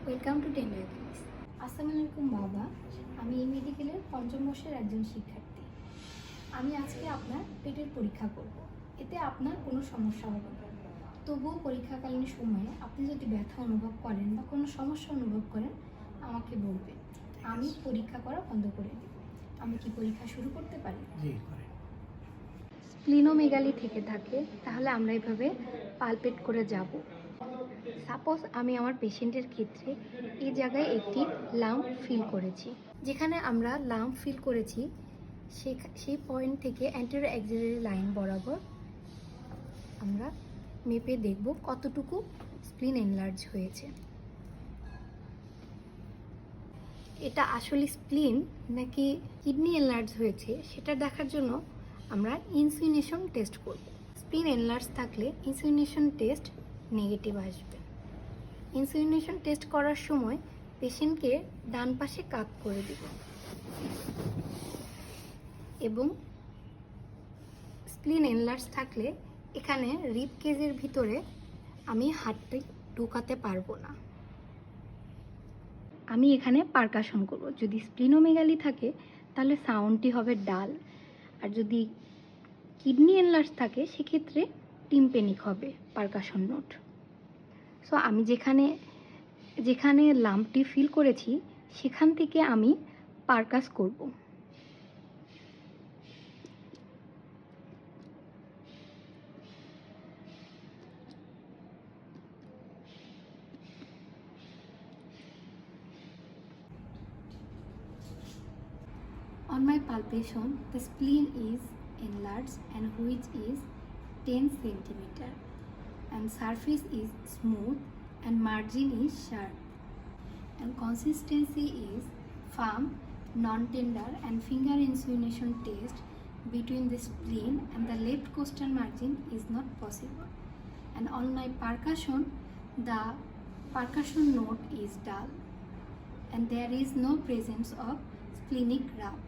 Welcome to tender class. আসসালামু আলাইকুম বাবা, আমি এই মেডিকেলের পঞ্চম বর্ষের একজন শিক্ষার্থী। আমি আজকে আপনার পেটের পরীক্ষা করব। এতে আপনার কোনো সমস্যা হবে না। তবুও পরীক্ষাকালীন সময়ে আপনি যদি ব্যথা অনুভব করেন বা কোনো সমস্যা অনুভব করেন আমাকে বলবেন, আমি পরীক্ষা করা বন্ধ করে দেব। আমি কি পরীক্ষা শুরু করতে পারি? স্প্লিনোমেগালি থেকে থাকে তাহলে আমরা এভাবে পালপেট করে যাব। সাপোজ আমি আমার পেশেন্টের ক্ষেত্রে এই জায়গায় একটি লাম্প ফিল করেছি। যেখানে আমরা লাম্প ফিল করেছি সেই পয়েন্ট থেকে অ্যান্টেরিয়র অ্যাক্সিলারি লাইন বরাবর আমরা মেপে দেখব কতটুকু স্প্লিন এনলার্জ হয়েছে। এটা আসলে স্প্লিন নাকি কিডনি এনলার্জ হয়েছে সেটা দেখার জন্য আমরা ইনসিউনেশন টেস্ট করব। স্প্লিন এনলার্জ থাকলে ইনসিউনেশন টেস্ট নেগেটিভ আসবে। ইনসিউনেশন টেস্ট করার সময় পেশেন্টকে ডান পাশে কাত করে দিব এবং স্প্লিন এনলার্জ থাকলে এখানে রিব কেজের ভিতরে আমি হাতটি ঢোকাতে পারবো না। আমি এখানে পারকাশন করব। যদি স্প্লিনোমেগালি থাকে তাহলে সাউন্ডটি হবে ডাল, আর যদি কিডনি এনলার্জ থাকে সেক্ষেত্রে টিম্পেনিক হবে পারকাশন নোট। সো আমি যেখানে লাম্পটি ফিল করেছি সেখান থেকে আমি পারকাস করব। On my palpation, the spleen is enlarged and which is 10 centimeter and surface is smooth and margin is sharp and consistency is firm, non-tender and finger insinuation test between the spleen and the left costal margin is not possible. And on my percussion, the percussion note is dull and there is no presence of splenic rub.